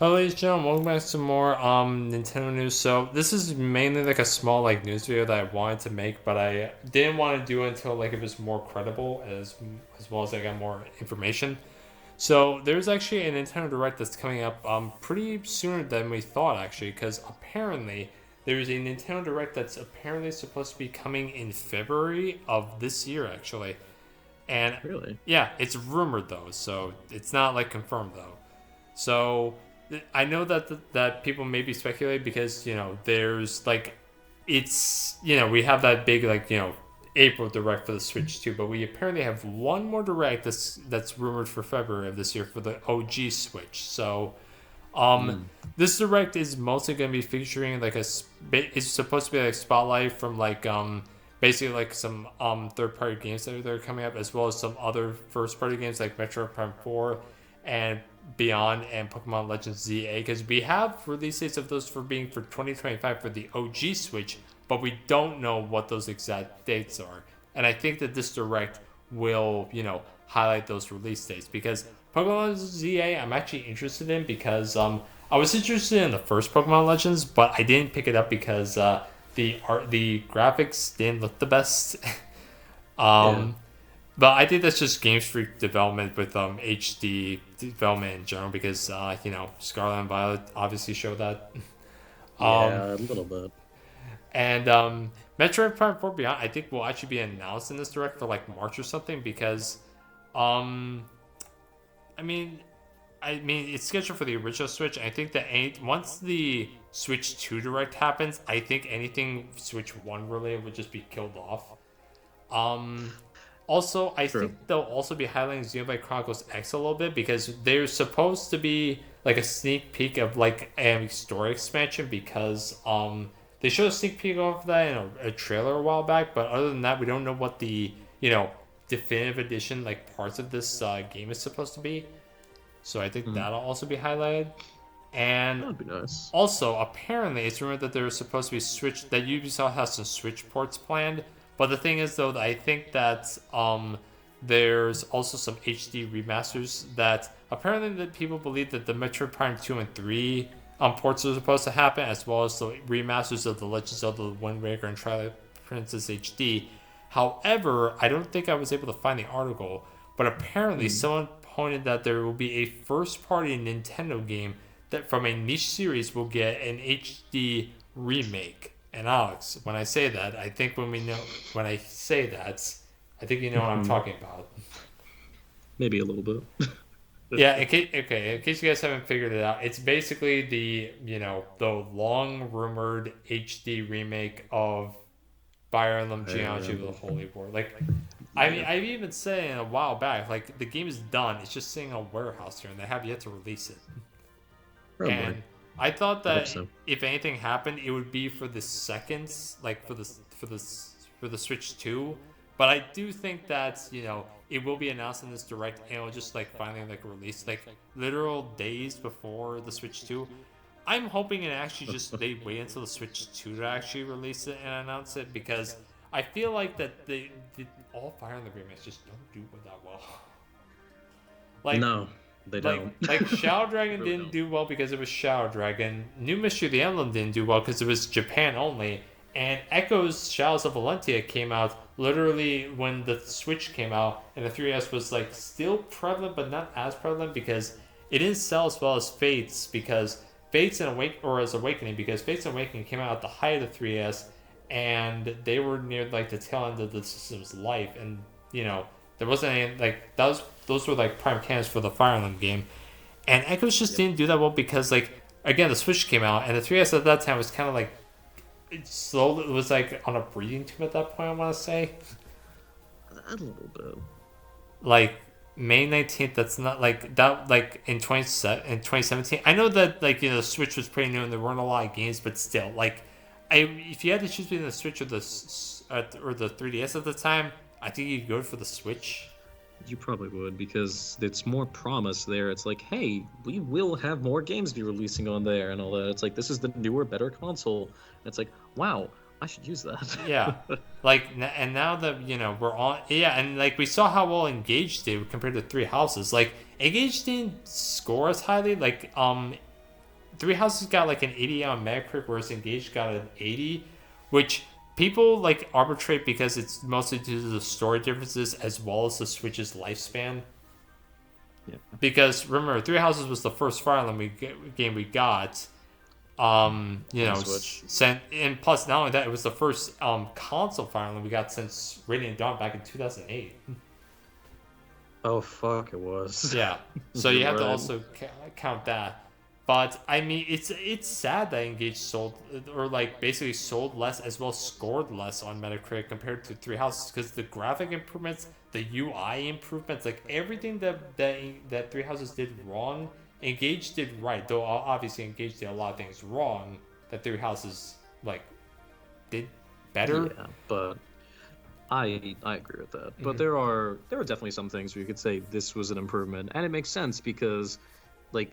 Hello, ladies and gentlemen, welcome back to more Nintendo news. So this is mainly like a small like news video that I wanted to make, but I didn't want to do it until like it was more credible as well as I got more information. So there's actually a Nintendo Direct that's coming up pretty sooner than we thought actually, because apparently there's a Nintendo Direct that's apparently supposed to be coming in February of this year actually, and Really? yeah, it's rumored though, so it's not like confirmed though. So I know that people may be speculating because there's like we have that big like April direct for the Switch too, but we apparently have one more direct that's rumored for February of this year for the OG Switch. So um, Mm. this direct is mostly going to be featuring like it's supposed to be like spotlight from like basically like some third party games that are coming up as well as some other first party games like Metroid Prime 4 and Beyond and Pokemon Legends ZA because we have release dates of those for being for 2025 for the OG Switch, but we don't know what those exact dates are. And I think that this direct will, highlight those release dates because Pokemon ZA I'm actually interested in because I was interested in the first Pokemon Legends, but I didn't pick it up because the graphics didn't look the best. Yeah. um, but I think that's just Games Freak development with HD development in general because Scarlet and Violet obviously show that. Um, Yeah, a little bit. and Metroid Prime 4 Beyond I think will actually be announced in this direct for like March or something because um I mean it's scheduled for the original Switch. I think that once the Switch 2 direct happens, I think anything Switch 1 related would just be killed off. Um Also, I True. think they'll also be highlighting Xenoblade Chronicles X a little bit because they're supposed to be like a sneak peek of like a story expansion because they showed a sneak peek of that in a trailer a while back, but other than that, we don't know what the definitive edition like parts of this game is supposed to be. So I think Mm. that'll also be highlighted. And That'd be nice. also, apparently, it's rumored that there's supposed to be Switch that Ubisoft has some Switch ports planned. But the thing is, though, that I think that there's also some HD remasters that apparently that people believe that the Metroid Prime 2 and 3 ports are supposed to happen, as well as the remasters of the Legend of Zelda Wind Waker and Twilight Princess HD. However, I don't think I was able to find the article, but apparently Mm. someone pointed that there will be a first-party Nintendo game that from a niche series will get an HD remake. And Alex, when I say that, when I say that, I think you know what I'm Mhm. talking about. Maybe a little bit. Yeah, in case you guys haven't figured it out, it's basically the long rumored HD remake of Fire Emblem Geometry of the Um, Holy War. Like, I mean, yeah, I've even said a while back, like the game is done. It's just sitting in a warehouse here, and they have yet to release it. probably. And I thought I hope that so. if anything happened, it would be for the seconds, like for the Switch 2. But I do think that it will be announced in this direct, and it'll just like finally like release like literal days before the Switch 2. I'm hoping it actually just they wait until the Switch 2 to actually release it and announce it because I feel like that the all Fire Emblem remakes just don't do that well. Like No, they like don't. like Shadow Dragon Really didn't don't. do well because it was Shadow Dragon. New Mystery of the Emblem didn't do well because it was Japan only. And Echoes Shadows of Valentia came out literally when the Switch came out, and the 3DS was like still prevalent but not as prevalent because it didn't sell as well as Fates because Fates and Awakening because Fates and Awakening came out at the height of the 3DS, and they were near like the tail end of the system's life, and you know there wasn't any like that was those were like prime candidates for the Fire Emblem game, and Echoes just Yep. didn't do that well because like again the Switch came out and the 3DS at that time was kind of like it slowly it was like on a breathing tube at that point. I want to say A little bit. like May 19th. That's not like that like in 2017. I know that like the Switch was pretty new and there weren't a lot of games, but still like if you had to choose between the Switch or the 3DS at the time, I think you'd go for the Switch. You probably would because it's more promise there. It's like, hey, we will have more games be releasing on there and all that. It's like this is the newer, better console. And it's like, wow, I should use that. Yeah, like and now that we're on, yeah, and like we saw how well Engage did compared to Three Houses. Like Engage didn't score as highly. Like Three Houses got like an 80 on Metacritic, whereas Engage got an 80, which people like arbitrate because it's mostly due to the story differences as well as the Switch's lifespan. Yeah. Because remember, Three Houses was the first Fire Emblem game we got. Switch. And plus not only that, it was the first console Fire Emblem we got since Radiant Dawn back in 2008. Oh fuck, it was. Yeah, so you have to Right. also count that. But I mean, it's sad that Engage sold or like basically sold less as well as scored less on Metacritic compared to Three Houses because the graphic improvements, the UI improvements, like everything that Three Houses did wrong, Engage did right. Though obviously Engage did a lot of things wrong that Three Houses like did better. Yeah, but I agree with that. But Mhm. there are definitely some things where you could say this was an improvement, and it makes sense because, like,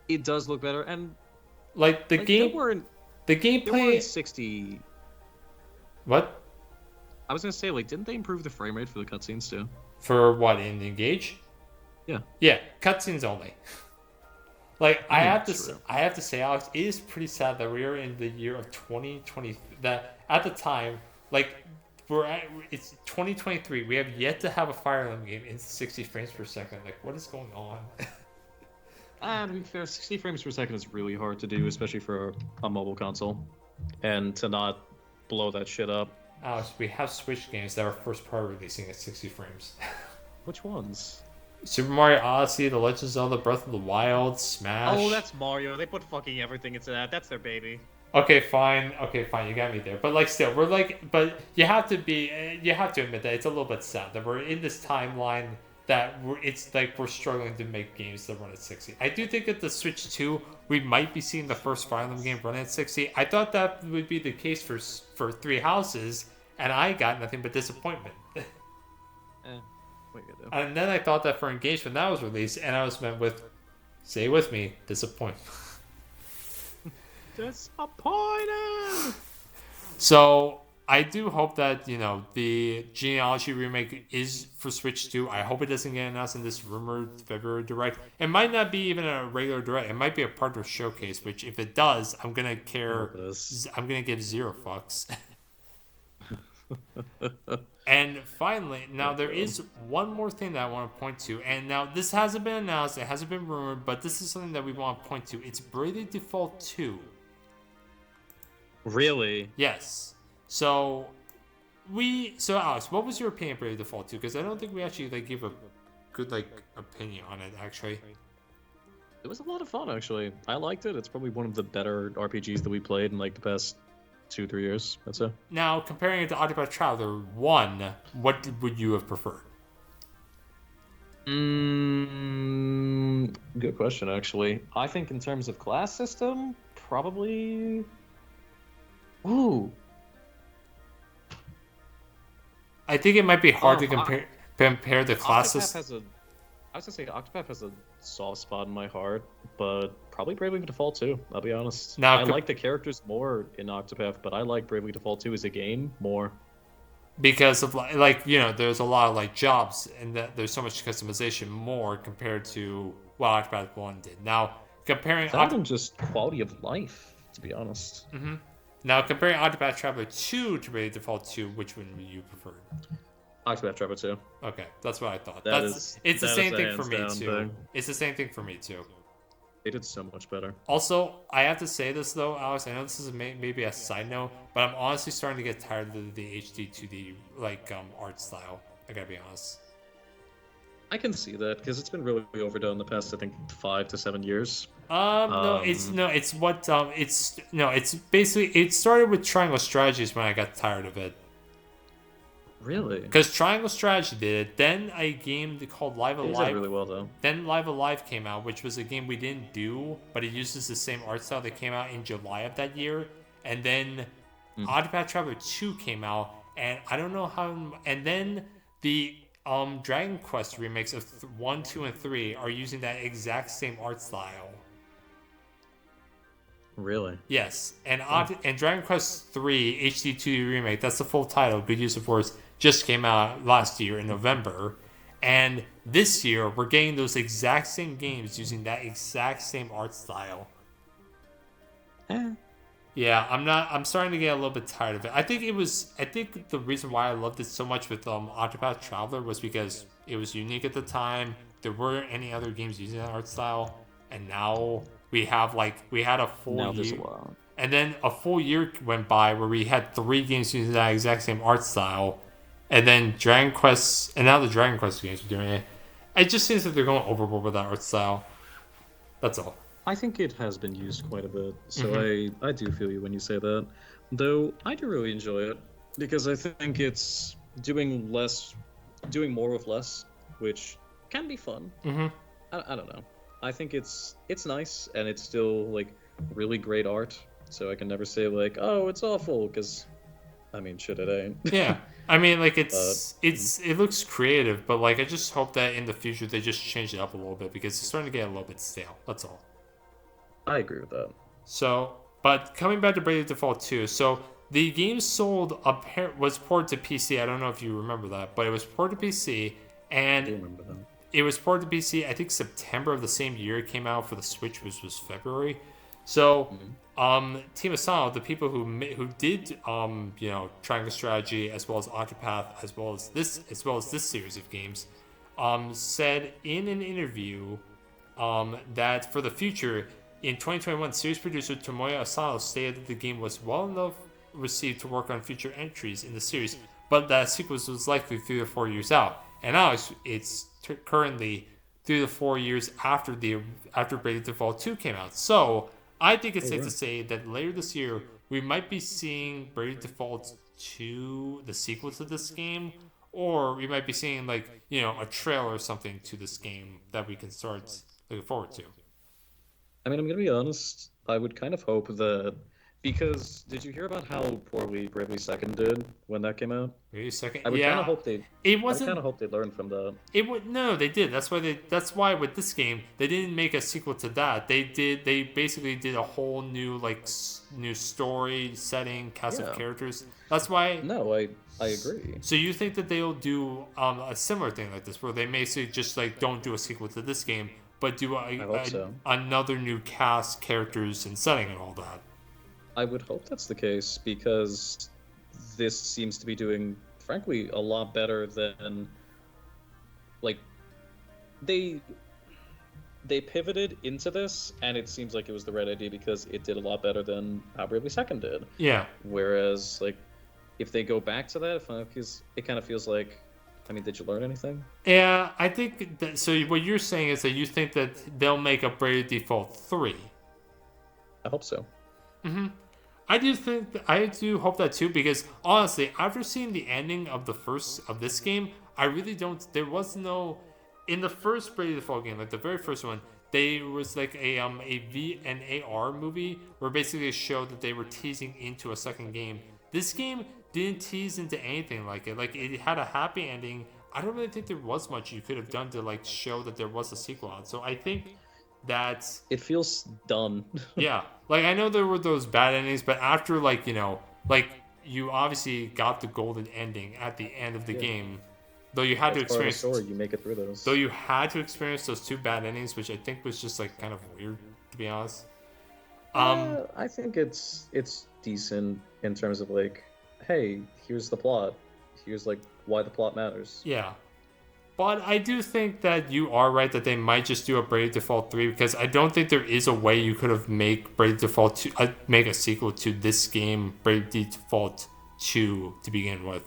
it does look better, and Like the like, game, the there gameplay. weren't 60. What I was gonna say, like, didn't they improve the frame rate for the cutscenes too? for what in Engage? Yeah. Yeah, cutscenes only. Like I have to, that's true. I have to say, Alex, it is pretty sad that we are in the year of 2020. That at the time, like it's 2023. We have yet to have a Fire Emblem game in 60 frames per second. Like, what is going on? And to be fair, 60 frames per second is really hard to do, especially for a mobile console, and to not blow that shit up. Alex, we have Switch games that are first party releasing at 60 frames. Which ones? Super Mario Odyssey, The Legend of Zelda, Breath of the Wild, Smash. Oh, that's Mario. They put fucking everything into that. That's their baby. Okay, fine. Okay, fine. You got me there. But like, still, we're like, but you have to admit that it's a little bit sad that we're in this timeline that it's like we're struggling to make games that run at 60. I do think that the Switch 2, we might be seeing the first Fire Emblem game run at 60. I thought that would be the case for Three Houses, and I got nothing but disappointment. What you gonna do? And then I thought that for Engage when that was released, and I was met with, say it with me, disappointment. Disappointed. So I do hope that the Genealogy remake is for Switch 2. I hope it doesn't get announced in this rumored February direct. It might not be even a regular direct. It might be a partner showcase. Which if it does, I'm gonna care. I'm gonna give zero fucks. And finally, now there is one more thing that I want to point to. And now this hasn't been announced. It hasn't been rumored, but this is something that we want to point to. It's Bravely Default 2. Really? Yes. So Alex, what was your opinion of Bravely Default 2? Because I don't think we actually gave a good opinion on it actually. It was a lot of fun, actually. I liked it. It's probably one of the better RPGs that we played in the past 2-3 years. That's it. Now comparing it to Octopath Traveler 1, what would you have preferred? Good question, actually. I think in terms of class system, probably. Ooh. I think it might be hard Oh, to compare the classes. I was gonna say Octopath has a soft spot in my heart, but probably Bravely Default 2. I'll be honest. Now, I like the characters more in Octopath, but I like Bravely Default 2 as a game more. Because of there's a lot of jobs and that there's so much customization more compared to what Octopath 1 did. Now comparing That and just quality of life, to be honest. Now comparing Octopath Traveler 2 to Bravely Default 2, which one would you prefer? Octopath Traveler 2. Okay, that's what I thought. It's the same a thing for me hands too. down thing. It's the same thing for me too. They did so much better. Also, I have to say this though, Alex. I know this is maybe a side note, but I'm honestly starting to get tired of the HD 2D art style. I gotta be honest. I can see that because it's been really overdone the past, I think, 5 to 7 years. It's basically it started with Triangle Strategies when I got tired of it. Really? Because Triangle Strategy did it. Then a game called Live They did Alive. really well though. Then Live Alive came out, which was a game we didn't do, but it uses the same art style that came out in July of that year. And then Octopath Traveler 2 came out, and I don't know how. And then the Dragon Quest remakes of 1, 2, and 3 are using that exact same art style. Really? Yes, and Dragon Quest 3 HD2D remake, that's the full title, Good Use of Words, just came out last year in November. And this year, we're getting those exact same games using that exact same art style. Yeah, I'm starting to get a little bit tired of it. I think the reason why I loved it so much with Octopath Traveler was because it was unique at the time. There weren't any other games using that art style, and now we had a full Now there's a year, lot. and then a full year went by where we had 3 games using that exact same art style, and then Dragon Quest, and now the Dragon Quest games are doing it. It just seems that they're going overboard with that art style. That's all. I think it has been used quite a bit, so Mm-hmm. I do feel you when you say that. Though I do really enjoy it because I think it's doing more with less, which can be fun. Mm-hmm. I don't know. I think it's nice and it's still like really great art. So I can never say like, oh, it's awful, because I mean, shit, it ain't. Yeah, I mean, like Uh, it looks creative, but like I just hope that in the future they just change it up a little bit because it's starting to get a little bit stale. That's all. I agree with that. So, but coming back to Bravely Default 2, so the game was ported to PC. I don't know if you remember that, but it was ported to PC, I do and remember that. it was ported to PC. I think September of the same year it came out for the Switch, which was February. So, Team Asano, the people who did Triangle Strategy as well as Octopath as well as this series of games, said in an interview that for the future, in 2021, series producer Tomoya Asano stated that the game was well enough received to work on future entries in the series, but that sequels was likely 3 to 4 years out. And now it's currently 3 to 4 years after Bravely Default 2 came out. So I think it's safe to say that later this year we might be seeing Bravely Default 2, the sequel to this game, or we might be seeing like a trailer or something to this game that we can start looking forward to. I mean, I'm gonna be honest. I would kind of hope that, because did you hear about how poorly Bravely Second did when that came out? Wait a second. I would kind of Yeah, hope they. it I would kind wasn't. of hope they learned from that. It would no, they did. That's why with this game they didn't make a sequel to that. They basically did a whole new new story setting, cast of Yeah. characters. That's why. No, I agree. So you think that they'll do a similar thing like this, where they basically just like don't do a sequel to this game, but do I hope so. another new cast, characters, and setting and all that. I would hope that's the case because this seems to be doing, frankly, a lot better than, like, they they pivoted into this, and it seems like it was the right idea because it did a lot better than how Bravely Second did. Yeah. Whereas, like, if they go back to that, it kind of feels like, I mean, did you learn anything? Yeah, I think that. So what you're saying is that you think that they'll make a Bravely Default 3. I hope so. I do hope that too, because honestly, after seeing the ending of this game, I really don't. There was no in the first Bravely Default game, like the very first one. There was like an AR movie where basically it showed that they were teasing into a second game. This game didn't tease into anything like it. Like it had a happy ending. I don't really think there was much you could have done to like show that there was a sequel out. So I think that It feels done. yeah, like I know there were those bad endings, but after like you obviously got the golden ending at the end of the game, though you had to As part of the experience story, you make it through those. though you had to experience those 2 bad endings, which I think was just like kind of weird to be honest. I think it's decent in terms of like, hey, here's the plot. Here's like why the plot matters. Yeah. But I do think that you are right that they might just do a Bravely Default 3 because I don't think there is a way you could have make a sequel to this game, Bravely Default 2, to begin with.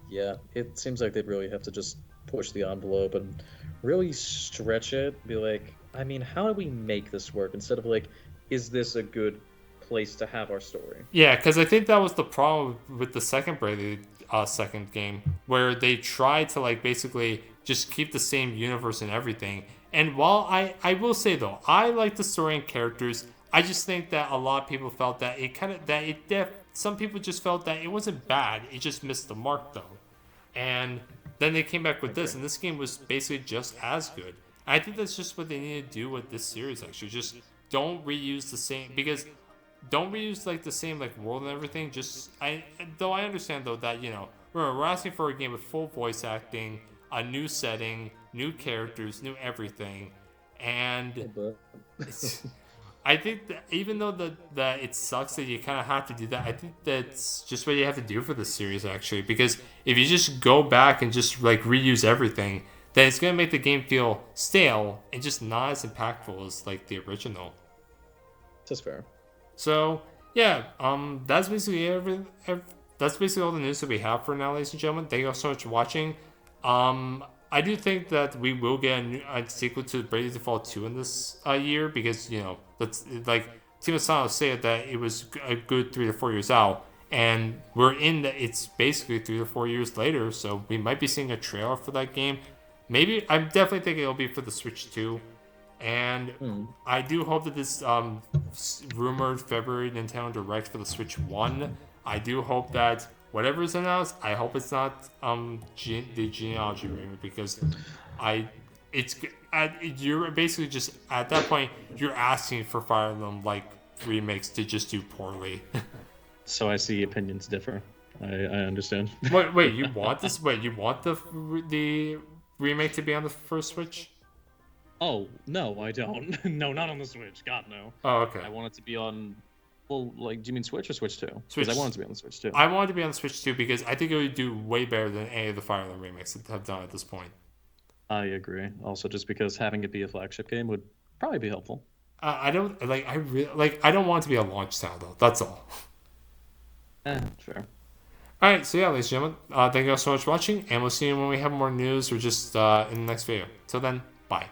Yeah, it seems like they really have to just push the envelope and really stretch it. Be like, I mean, how do we make this work? Instead of like, is this a good place to have our story? Yeah, because I think that was the problem with the second Bravely second game, where they tried to like basically just keep the same universe and everything. And while I will say though, I like the story and characters, I just think that a lot of people felt that some people just felt that it wasn't bad, it just missed the mark though. And then they came back with this, and this game was basically just as good. I think that's just what they need to do with this series. Actually, just don't reuse the same because don't reuse like the same like world and everything. Just I understand though that we're asking for a game with full voice acting, a new setting, new characters, new everything, and But I think that even though that it sucks that you kind of have to do that, I think that's just what you have to do for the series actually. Because if you just go back and just like reuse everything, then it's gonna make the game feel stale and just not as impactful as like the original. That's fair. So yeah, that's basically that's basically all the news that we have for now, ladies and gentlemen. Thank you all so much for watching. I do think that we will get a sequel to Bravely Default 2 in this year because that's like Team Asano said that it was a good 3 to 4 years out, and it's basically 3 to 4 years later, so we might be seeing a trailer for that game. Maybe I'm definitely thinking it'll be for the Switch 2. And I do hope that this rumored February Nintendo Direct for the Switch 1, I do hope that whatever is announced, I hope it's not the genealogy remake because you're basically just at that point you're asking for Fire Emblem like remakes to just do poorly. So I see opinions differ. I understand. Wait, you want this? Wait, you want the remake to be on the first Switch? Oh, no, I don't. No, not on the Switch. God, no. Oh, okay. I want it to be on... Well, like, do you mean Switch or Switch 2? Switch. Because I want it to be on the Switch 2. I want it to be on the Switch 2 because I think it would do way better than any of the Fire Emblem remakes that have done at this point. I agree. Also, just because having it be a flagship game would probably be helpful. I don't like. I don't want it to be a launch title though. That's all. Sure. All right. So yeah, ladies and gentlemen, thank you all so much for watching, and we'll see you when we have more news or just in the next video. Till then, bye.